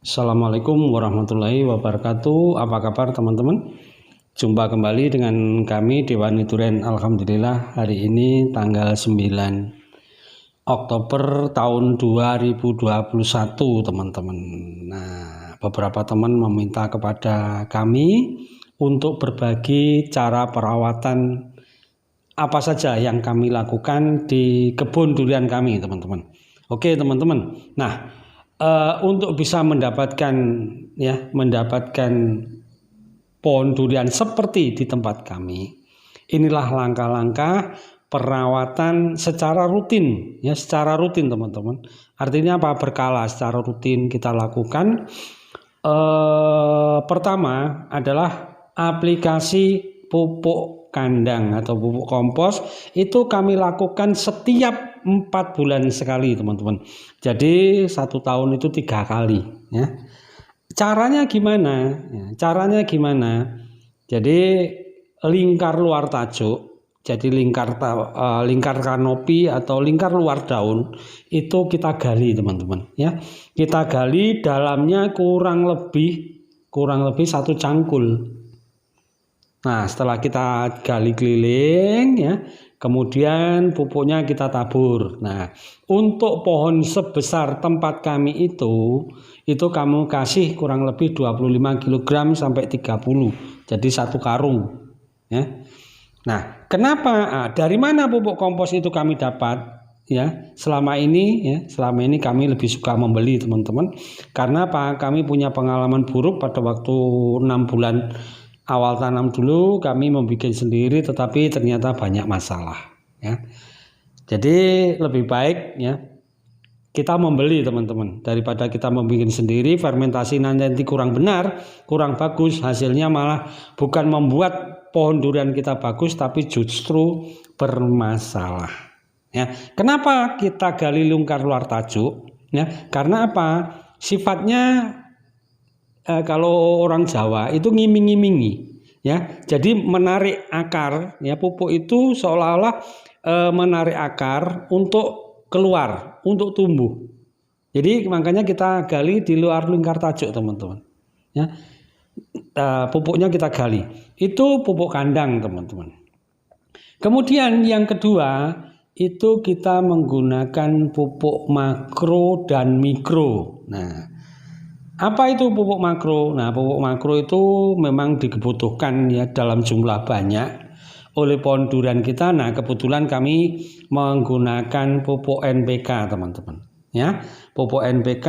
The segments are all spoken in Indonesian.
Assalamualaikum warahmatullahi wabarakatuh. Apa kabar teman-teman? Jumpa kembali dengan kami Dewani Duren. Alhamdulillah hari ini tanggal 9 Oktober tahun 2021 teman-teman. Nah, beberapa teman meminta kepada kami untuk berbagi cara perawatan apa saja yang kami lakukan di kebun durian kami teman-teman. Oke teman-teman. Nah, untuk bisa mendapatkan pohon durian seperti di tempat kami, inilah langkah-langkah perawatan secara rutin teman-teman. Artinya apa? Berkala, secara rutin kita lakukan. Pertama adalah aplikasi pupuk kandang atau pupuk kompos, itu kami lakukan setiap 4 bulan sekali teman-teman. Jadi 1 tahun itu 3 kali ya. Caranya gimana? Jadi lingkar luar tajuk, jadi lingkar kanopi atau lingkar luar daun itu kita gali teman-teman ya. Kita gali dalamnya kurang lebih 1 cangkul. Nah, setelah kita gali keliling ya, kemudian pupuknya kita tabur. Nah, untuk pohon sebesar tempat kami itu kamu kasih kurang lebih 25 kg sampai 30. Jadi 1 karung ya. Nah, kenapa? Dari mana pupuk kompos itu kami dapat? Ya, selama ini kami lebih suka membeli teman-teman. Karena apa? Kami punya pengalaman buruk pada waktu 6 bulan awal tanam dulu kami membuat sendiri, tetapi ternyata banyak masalah ya. Jadi lebih baik ya kita membeli teman-teman daripada kita membuat sendiri. Fermentasi nanti kurang benar, kurang bagus, hasilnya malah bukan membuat pohon durian kita bagus tapi justru bermasalah ya. Kenapa kita gali lingkar luar tajuk ya? Karena apa? Sifatnya kalau orang Jawa itu ngiming-ngimingi ya. Jadi menarik akar ya, pupuk itu seolah-olah menarik akar untuk keluar, untuk tumbuh. Jadi makanya kita gali di luar lingkar tajuk teman-teman ya. Pupuknya kita gali. Itu pupuk kandang teman-teman. Kemudian yang kedua itu kita menggunakan pupuk makro dan mikro. Nah, apa itu pupuk makro? Nah, pupuk makro itu memang dibutuhkan ya dalam jumlah banyak oleh pohon durian kita. Nah, kebetulan kami menggunakan pupuk NPK, teman-teman. Ya, pupuk NPK.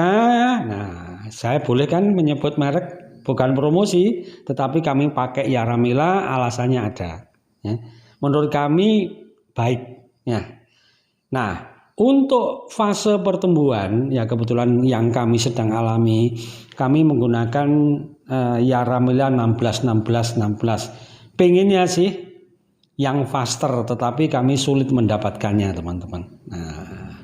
Nah, saya boleh kan menyebut merek, bukan promosi, tetapi kami pakai Yaramila, alasannya ada. Ya. Menurut kami baik. Ya. Nah, untuk fase pertumbuhan ya kebetulan yang kami sedang alami, kami menggunakan Yaramila 16. Pengennya sih yang faster, tetapi kami sulit mendapatkannya teman-teman. Nah,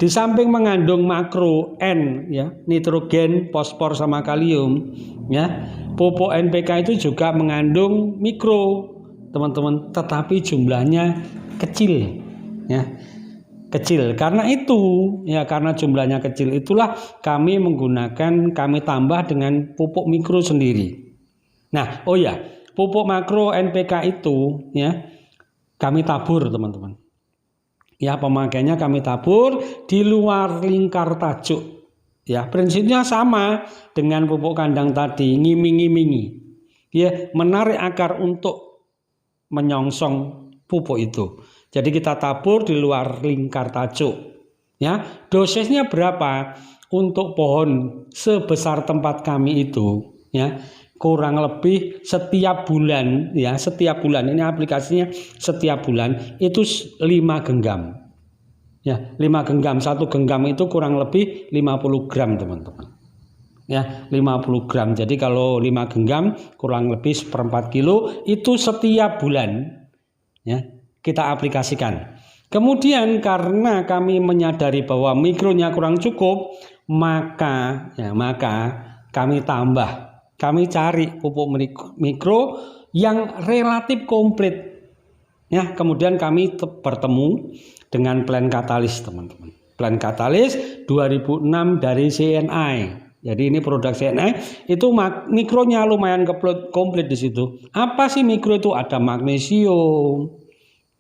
di samping mengandung makro N ya, nitrogen, fosfor sama kalium ya, pupuk NPK itu juga mengandung mikro teman-teman, tetapi jumlahnya kecil ya. Kecil. Karena itu ya, karena jumlahnya kecil itulah kami tambah dengan pupuk mikro sendiri. Nah, oh ya, pupuk makro NPK itu ya kami tabur teman-teman. Ya, pemakaiannya kami tabur di luar lingkar tajuk. Ya, prinsipnya sama dengan pupuk kandang tadi, ngiming-ngimingi. Ya, menarik akar untuk menyongsong pupuk itu. Jadi kita tabur di luar lingkar tajuk. Ya, dosisnya berapa? Untuk pohon sebesar tempat kami itu, ya, kurang lebih setiap bulan, ya, setiap bulan. Ini aplikasinya setiap bulan itu 5 genggam. Ya, 5 genggam. 1 genggam itu kurang lebih 50 gram, teman-teman. Ya, 50 gram. Jadi kalau 5 genggam kurang lebih 1/4 kilo itu setiap bulan. Ya, kita aplikasikan. Kemudian karena kami menyadari bahwa mikronya kurang cukup, maka kami cari pupuk mikro yang relatif komplit. Ya, kemudian kami bertemu dengan Plant Catalyst teman-teman. Plant Catalyst 2006 dari CNI. Jadi ini produk CNA itu mikronya lumayan komplit di situ. Apa sih mikro itu? Ada magnesium,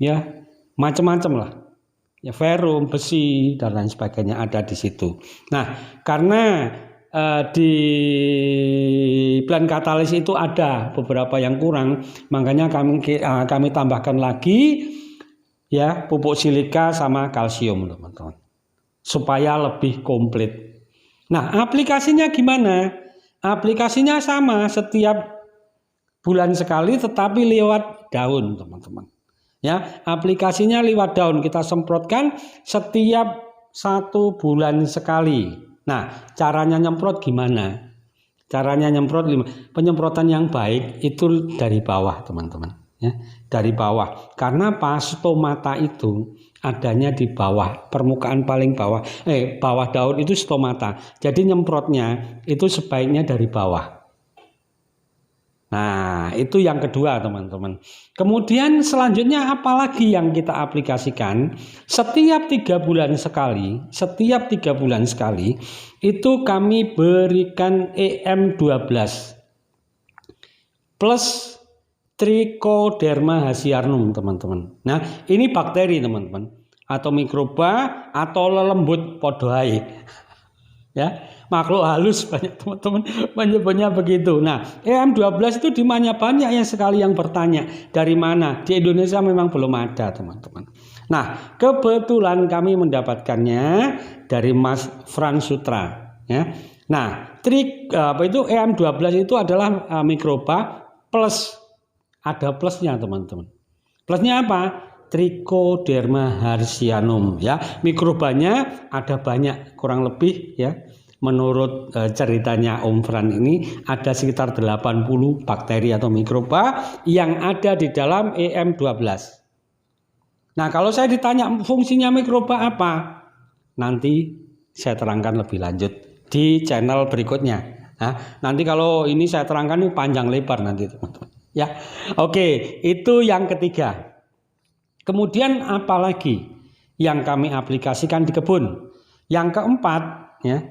ya macam-macam lah. Ya, ferrum, besi dan lain sebagainya ada di situ. Nah, karena di blend katalis itu ada beberapa yang kurang, makanya kami tambahkan lagi ya pupuk silika sama kalsium, teman-teman, supaya lebih komplit. Nah, aplikasinya gimana? Aplikasinya sama setiap bulan sekali, tetapi lewat daun, teman-teman. Ya, aplikasinya lewat daun, kita semprotkan setiap 1 bulan sekali. Nah, caranya nyemprot gimana? Caranya nyemprot, penyemprotan yang baik itu dari bawah, teman-teman. Ya, dari bawah. Karena stomata itu adanya di bawah, permukaan paling bawah. Bawah daun itu stomata. Jadi nyemprotnya itu sebaiknya dari bawah. Nah, itu yang kedua, teman-teman. Kemudian selanjutnya apalagi yang kita aplikasikan? Setiap 3 bulan sekali, itu kami berikan EM12 plus Trichoderma Hasiarnum, teman-teman. Nah, ini bakteri, teman-teman, atau mikroba atau lelembut podoai. Ya, makhluk halus banyak teman-teman menyebutnya begitu. Nah, EM12 itu di mana banyak yang sekali yang bertanya dari mana? Di Indonesia memang belum ada, teman-teman. Nah, kebetulan kami mendapatkannya dari Mas Frans Sutra, ya. Nah, EM12 itu adalah mikroba plus, ada plusnya, teman-teman. Plusnya apa? Trichoderma Hasiarnum, ya. Mikrobanya ada banyak, kurang lebih ya. Menurut ceritanya Om Fran ini ada sekitar 80 bakteri atau mikroba yang ada di dalam EM12. Nah, kalau saya ditanya fungsinya mikroba apa? Nanti saya terangkan lebih lanjut di channel berikutnya. Nah, nanti kalau ini saya terangkan ini panjang lebar nanti, teman-teman. Ya. Oke, itu yang ketiga. Kemudian apalagi yang kami aplikasikan di kebun? Yang keempat, ya,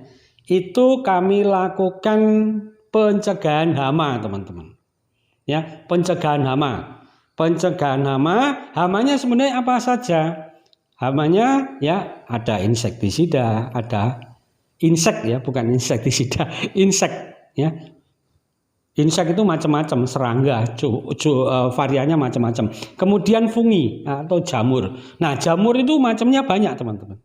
itu kami lakukan pencegahan hama, teman-teman. Ya, pencegahan hama. Pencegahan hama, hamanya sebenarnya apa saja? Hamanya ya ada insektisida, ada insek ya, bukan insektisida, insek ya. Insek itu macam-macam, serangga, variannya macam-macam. Kemudian fungi atau jamur. Nah, jamur itu macamnya banyak, teman-teman.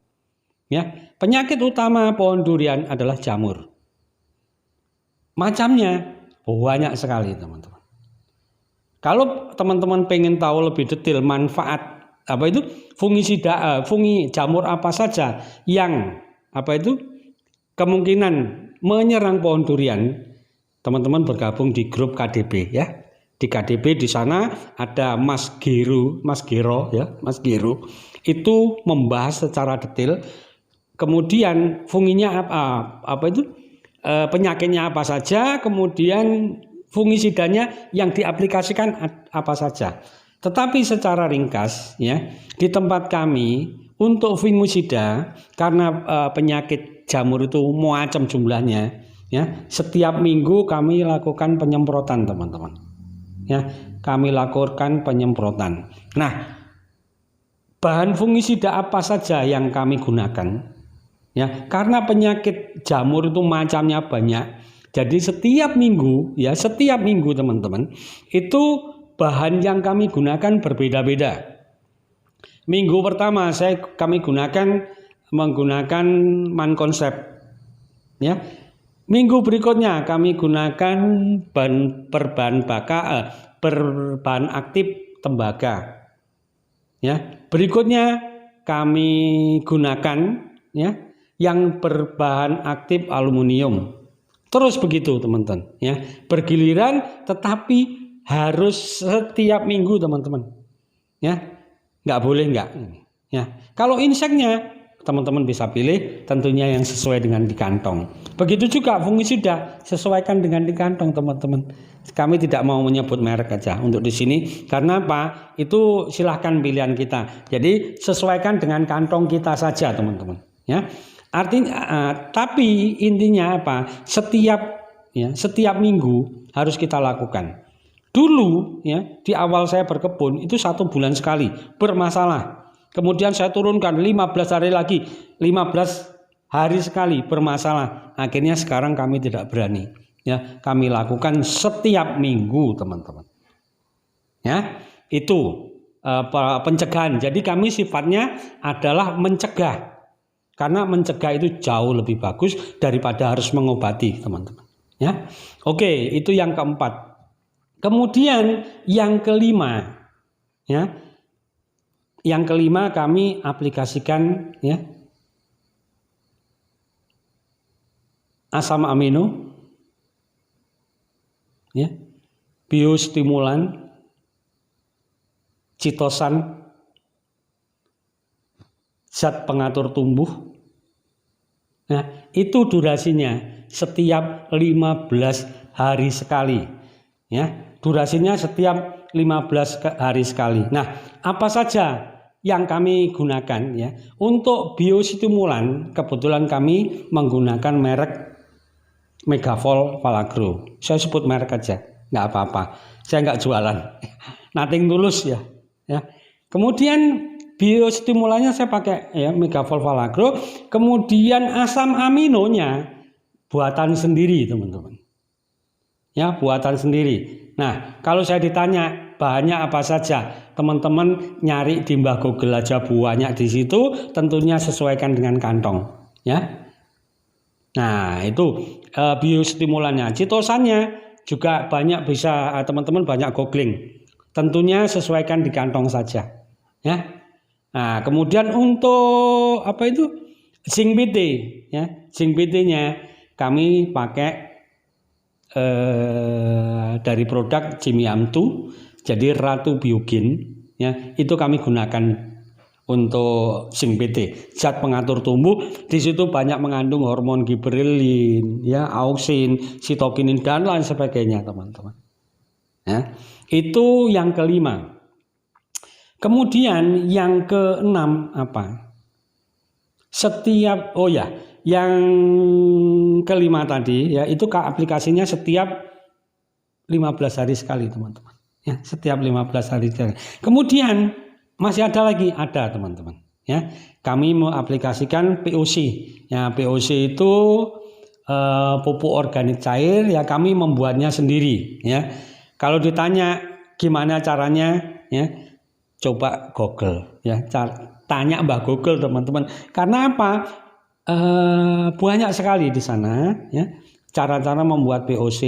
Ya, penyakit utama pohon durian adalah jamur. Macamnya banyak sekali, teman-teman. Kalau teman-teman pengen tahu lebih detail manfaat apa itu fungisida, fungi jamur apa saja yang kemungkinan menyerang pohon durian, teman-teman bergabung di grup KDB ya. Di KDB di sana ada Mas Gero itu membahas secara detail. Kemudian funginya penyakitnya apa saja, kemudian fungisidanya yang diaplikasikan apa saja. Tetapi secara ringkas ya, di tempat kami untuk fungisida karena penyakit jamur itu macam jumlahnya ya, setiap minggu kami lakukan penyemprotan, teman-teman. Ya, kami lakukan penyemprotan. Nah, bahan fungisida apa saja yang kami gunakan? Ya, karena penyakit jamur itu macamnya banyak. Jadi setiap minggu teman-teman, itu bahan yang kami gunakan berbeda-beda. Minggu pertama kami menggunakan Manconsep. Ya. Minggu berikutnya kami gunakan berbahan aktif tembaga. Ya. Berikutnya kami gunakan ya yang berbahan aktif aluminium. Terus begitu, teman-teman, ya. Bergiliran tetapi harus setiap minggu, teman-teman. Ya. Nggak boleh enggak. Ya. Kalau inseknya teman-teman bisa pilih tentunya yang sesuai dengan di kantong. Begitu juga fungisida, sesuaikan dengan di kantong, teman-teman. Kami tidak mau menyebut merek aja untuk di sini karena apa? Itu silahkan pilihan kita. Jadi sesuaikan dengan kantong kita saja, teman-teman. Ya. Artinya, tapi intinya apa? Setiap minggu harus kita lakukan. Dulu ya di awal saya berkebun itu 1 bulan sekali bermasalah. Kemudian saya turunkan 15 hari lagi, 15 hari sekali bermasalah. Akhirnya sekarang kami tidak berani. Ya, kami lakukan setiap minggu, teman-teman. Ya, itu pencegahan. Jadi kami sifatnya adalah mencegah. Karena mencegah itu jauh lebih bagus daripada harus mengobati, teman-teman. Ya. Oke, itu yang keempat. Kemudian yang kelima, ya. Yang kelima kami aplikasikan ya asam amino, ya, biostimulan, citosan, zat pengatur tumbuh. Nah, itu durasinya setiap 15 hari sekali. Ya, durasinya setiap 15 hari sekali. Nah, apa saja yang kami gunakan ya? Untuk biostimulan kebetulan kami menggunakan merek Megavol Valagro. Saya sebut merek aja, nggak apa-apa. Saya nggak jualan. Nothing tulus ya. Ya. Kemudian biostimulannya saya pakai ya Megavol Valagro. Kemudian asam aminonya buatan sendiri, teman-teman. Ya, buatan sendiri. Nah, kalau saya ditanya bahannya apa saja, teman-teman nyari di Mbah Google aja banyak di situ, tentunya sesuaikan dengan kantong, ya. Nah, itu biostimulannya. Citosannya juga banyak bisa teman-teman banyak googling. Tentunya sesuaikan di kantong saja, ya. Nah, kemudian untuk apa itu? Zinc BT, ya. Zinc BT-nya kami pakai dari produk Cimiamtu, jadi Ratu Biogen, ya, itu kami gunakan untuk zinc BT, zat pengatur tumbuh. Di situ banyak mengandung hormon giberelin, ya, auksin, sitokinin dan lain sebagainya, teman-teman. Ya, itu yang kelima. Kemudian yang keenam apa? Yang kelima tadi ya itu aplikasinya setiap 15 hari sekali, teman-teman. Ya, setiap 15 hari sekali. Kemudian masih ada teman-teman. Ya, kami mengaplikasikan POC. Ya, POC itu pupuk organik cair. Ya, kami membuatnya sendiri. Ya, kalau ditanya gimana caranya, ya coba Google. Ya, tanya Mbah Google, teman-teman. Karena apa? Banyak sekali di sana ya cara-cara membuat POC,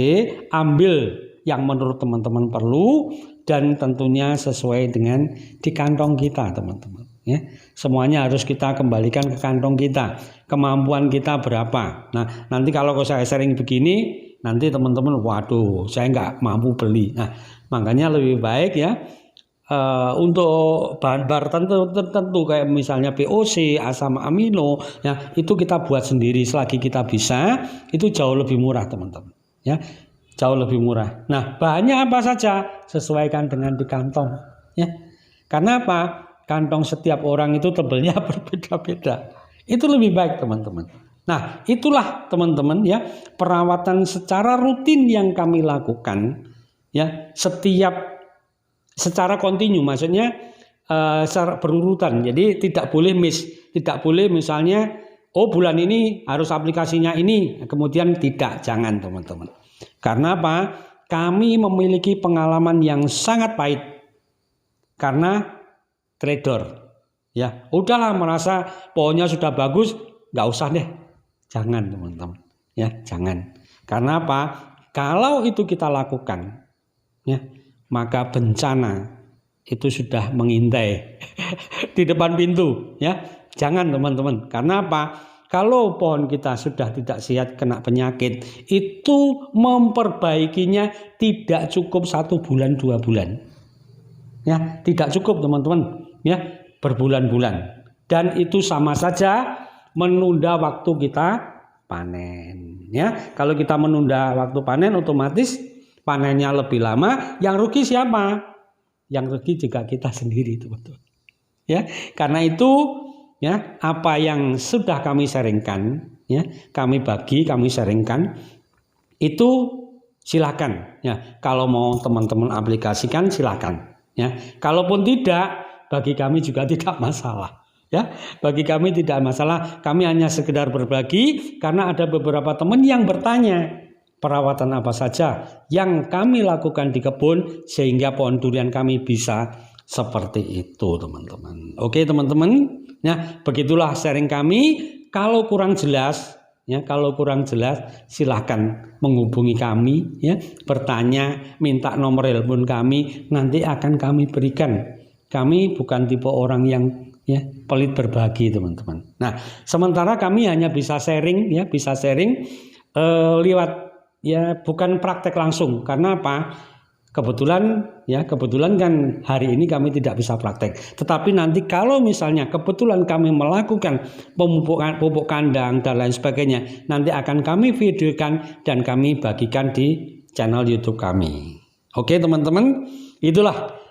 ambil yang menurut teman-teman perlu dan tentunya sesuai dengan di kantong kita, teman-teman ya. Semuanya harus kita kembalikan ke kantong kita, kemampuan kita berapa. Nah, nanti kalau saya sering begini nanti teman-teman waduh saya nggak mampu beli. Nah, makanya lebih baik ya untuk bahan-bahan tertentu kayak misalnya POC, asam amino, ya itu kita buat sendiri selagi kita bisa, itu jauh lebih murah, teman-teman. Ya, jauh lebih murah. Nah, bahannya apa saja sesuaikan dengan di kantong. Ya, karena apa? Kantong setiap orang itu tebelnya berbeda-beda. Itu lebih baik, teman-teman. Nah, itulah teman-teman ya perawatan secara rutin yang kami lakukan ya secara kontinu, maksudnya secara berurutan. Jadi tidak boleh tidak boleh misalnya bulan ini harus aplikasinya ini, kemudian tidak, jangan, teman-teman. Karena apa? Kami memiliki pengalaman yang sangat pahit karena trader. Ya, udahlah merasa pohonnya sudah bagus, nggak usah deh. Jangan, teman-teman. Ya, jangan. Karena apa? Kalau itu kita lakukan, ya, maka bencana itu sudah mengintai di depan pintu ya. Jangan, teman-teman. Karena apa? Kalau pohon kita sudah tidak sihat kena penyakit, itu memperbaikinya tidak cukup 1 bulan 2 bulan. Ya, tidak cukup, teman-teman. Ya, berbulan-bulan. Dan itu sama saja menunda waktu kita panen. Ya, kalau kita menunda waktu panen otomatis panennya lebih lama, yang rugi siapa? Yang rugi juga kita sendiri, teman-teman. Ya, karena itu ya, apa yang sudah kami sharingkan, ya, kami bagi, kami sharingkan, itu silakan, ya. Kalau mau teman-teman aplikasikan silakan, ya. Kalaupun tidak, bagi kami juga tidak masalah. Ya, bagi kami tidak masalah, kami hanya sekedar berbagi karena ada beberapa teman yang bertanya perawatan apa saja yang kami lakukan di kebun sehingga pohon durian kami bisa seperti itu, teman-teman. Oke, teman-teman, ya, begitulah sharing kami. Kalau kurang jelas, ya, kalau kurang jelas silahkan menghubungi kami, ya, bertanya, minta nomor telepon kami, nanti akan kami berikan. Kami bukan tipe orang yang, ya, pelit berbagi, teman-teman. Nah, sementara kami hanya bisa sharing, ya, bisa sharing lewat, ya, bukan praktek langsung. Karena apa? Kebetulan kan hari ini kami tidak bisa praktek. Tetapi nanti kalau misalnya kebetulan kami melakukan pupuk kandang dan lain sebagainya, nanti akan kami videokan dan kami bagikan di channel YouTube kami. Oke, teman-teman, itulah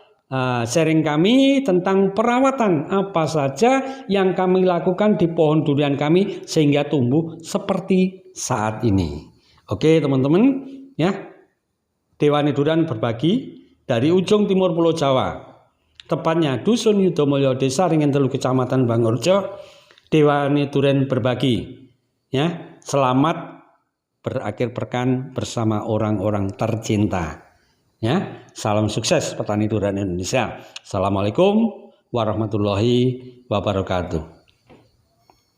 sharing kami tentang perawatan apa saja yang kami lakukan di pohon durian kami sehingga tumbuh seperti saat ini. Oke, teman-teman, ya, Dewani Durian berbagi dari ujung timur Pulau Jawa, tepatnya Dusun Yudomulyo, Desa Ringentelu, Kecamatan Bangorjo. Dewani Durian berbagi, ya, selamat berakhir pekan bersama orang-orang tercinta. Ya, salam sukses petani durian Indonesia. Assalamualaikum warahmatullahi wabarakatuh.